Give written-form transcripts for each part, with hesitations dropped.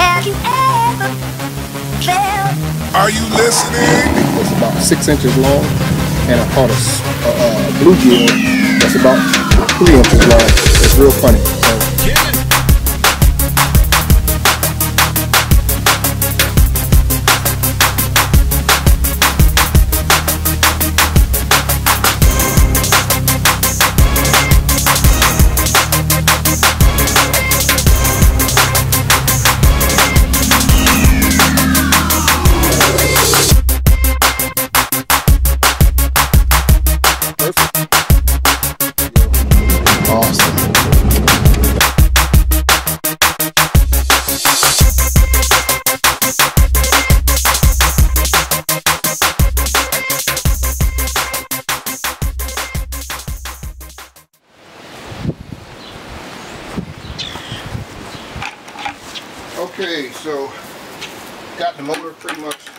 Have you ever felt? Are you listening? It's about 6 inches long, and I caught a bluegill that's about 3 inches long. It's real funny. Okay, so got the motor pretty much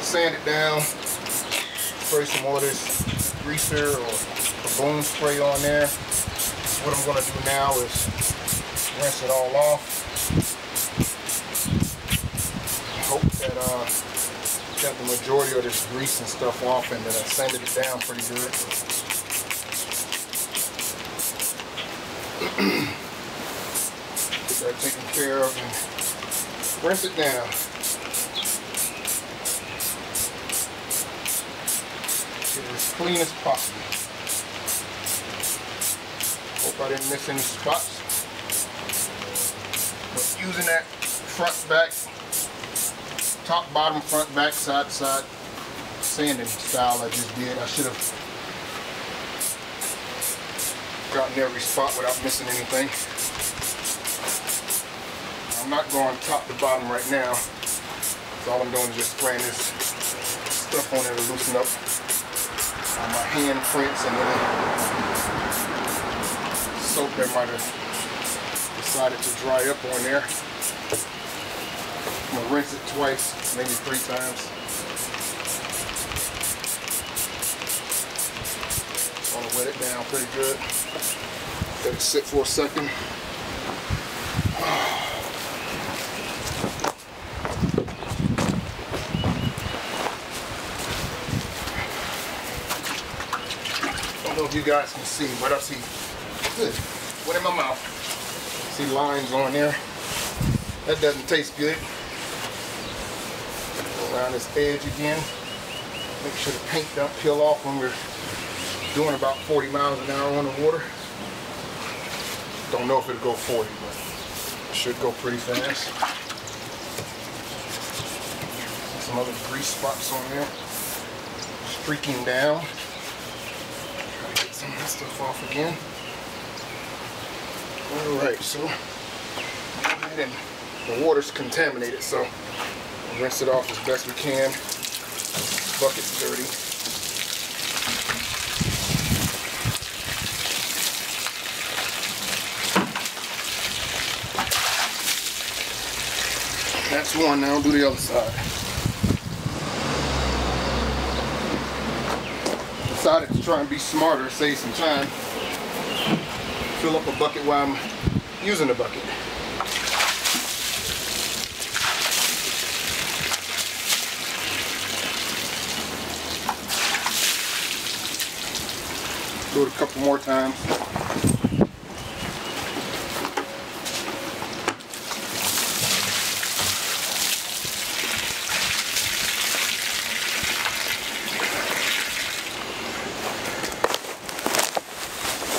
sanded down, spray some more of this greaser or boom spray on there. What I'm going to do now is rinse it all off. Hope that got the majority of this grease and stuff off, and that I sanded it down pretty good. Get that taken care of and rinse it down. Get it as clean as possible. Hope I didn't miss any spots. But using that front, back, top, bottom, front, back, side to side sanding style I just did, I should have gotten every spot without missing anything. I'm not going top to bottom right now. So all I'm doing is just spraying this stuff on there to loosen up my hand prints and any soap that might have decided to dry up on there. I'm gonna rinse it twice, maybe 3 times. I want to wet it down pretty good. Let it sit for a second. I don't know if you guys can see, but I see good. What in my mouth? See lines on there. That doesn't taste good. Go around this edge again. Make sure the paint don't peel off when we're doing about 40 miles an hour on the water. Don't know if it'll go 40, but it should go pretty fast. Some other grease spots on there. Streaking down. Try to get some of that stuff off again. Alright, so and the water's contaminated, so we'll rinse it off as best we can. This bucket's dirty. That's one. Now do the other side. Decided to try and be smarter, save some time. Fill up a bucket while I'm using the bucket. Do it a couple more times.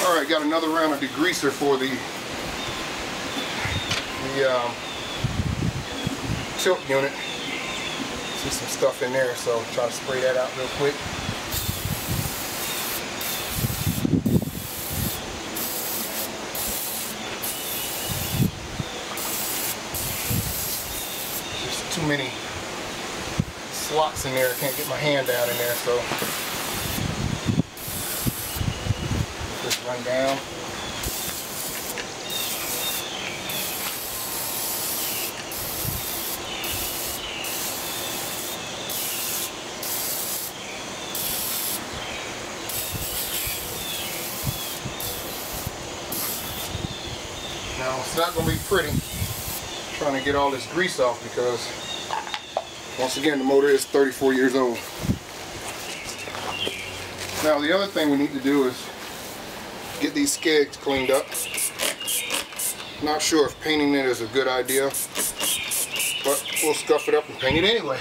Alright, got another round of degreaser for the tilt unit. See some stuff in there, so try to spray that out real quick. Just too many slots in there. I can't get my hand down in there, so just run down. Now it's not going to be pretty. trying to get all this grease off because, once again, the motor is 34 years old. Now, the other thing we need to do is get these skegs cleaned up. Not sure if painting it is a good idea, but we'll scuff it up and paint it anyway.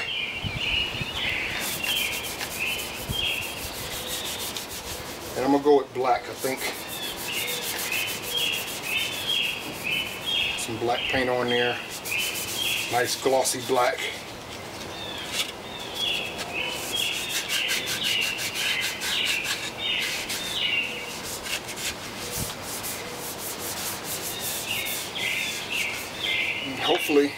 And I'm going to go with black, I think. Some black paint on there. Nice glossy black. And hopefully,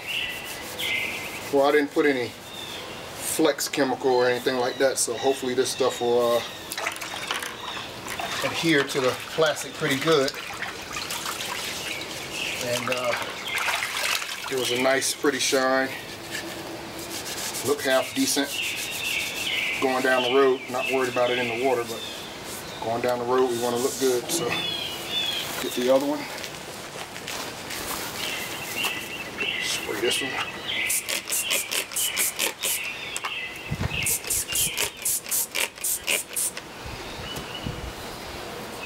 well, I didn't put any flex chemical or anything like that, so hopefully this stuff will adhere to the plastic pretty good. And it was a nice pretty shine. Look half decent going down the road. Not worried about it in the water, but going down the road we want to look good. So get the other one. Spray this one.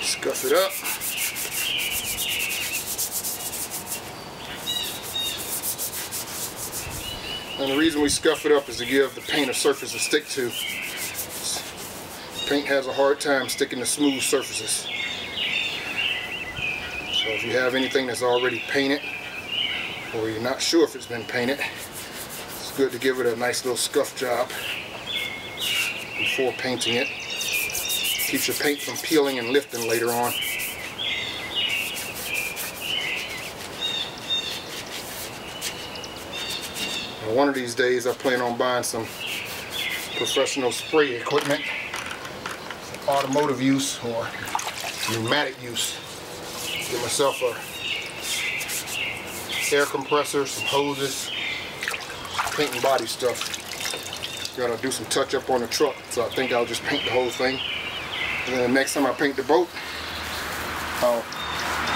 Scuff it up. And the reason we scuff it up is to give the paint a surface to stick to. Paint has a hard time sticking to smooth surfaces. So if you have anything that's already painted, or you're not sure if it's been painted, it's good to give it a nice little scuff job before painting it. Keeps your paint from peeling and lifting later on. And one of these days I plan on buying some professional spray equipment, automotive use or pneumatic use. Get myself a air compressor, some hoses, paint and body stuff. Gotta do some touch up on the truck, so I think I'll just paint the whole thing. And then the next time I paint the boat, I'll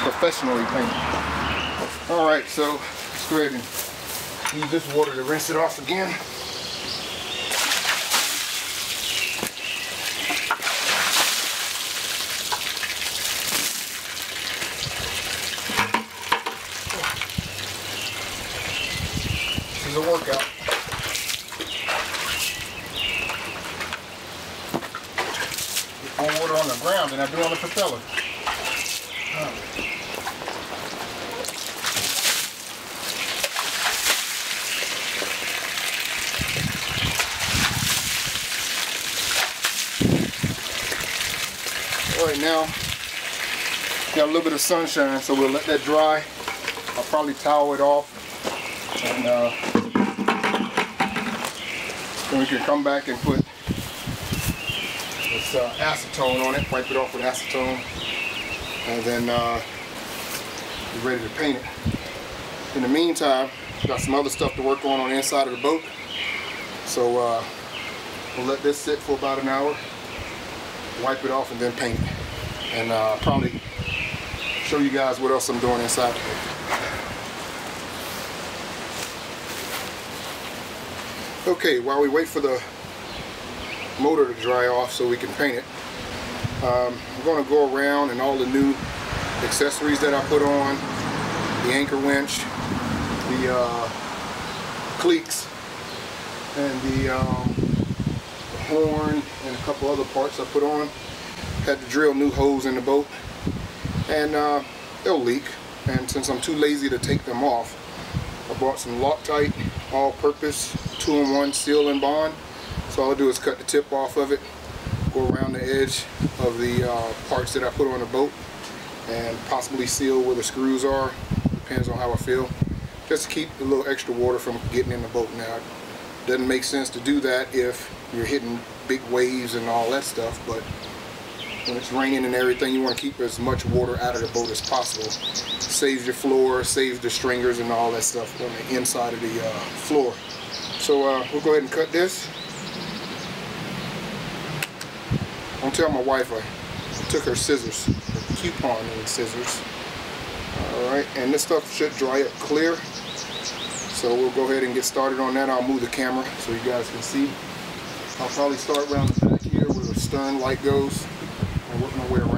professionally paint it. Alright, so let's go ahead and use this water to rinse it off again. This is a workout. More water on the ground than I do on the propeller. Alright, now got a little bit of sunshine, so we'll let that dry. I'll probably towel it off, and then we can come back and put this acetone on it, wipe it off with acetone, and then be ready to paint it. In the meantime, got some other stuff to work on the inside of the boat, so we'll let this sit for about an hour, wipe it off, and then paint it. And probably show you guys what else I'm doing inside the boat. Okay, while we wait for the motor to dry off so we can paint it, I'm going to go around and all the new accessories that I put on, the anchor winch, the cleats, and the horn, and a couple other parts I put on. Had to drill new holes in the boat, and they'll leak, and since I'm too lazy to take them off, I bought some Loctite all-purpose 2-in-1 seal and bond. So all I do is cut the tip off of it, go around the edge of the parts that I put on the boat, and possibly seal where the screws are, depends on how I feel, just to keep a little extra water from getting in the boat. Now, it doesn't make sense to do that if you're hitting big waves and all that stuff, but when it's raining and everything, you want to keep as much water out of the boat as possible. Saves your floor, saves the stringers and all that stuff on the inside of the floor. So we'll go ahead and cut this. Don't tell my wife I took her scissors, her coupon scissors. Alright, and this stuff should dry up clear. So we'll go ahead and get started on that. I'll move the camera so you guys can see. I'll probably start around the back here where the stern light goes and work my way around.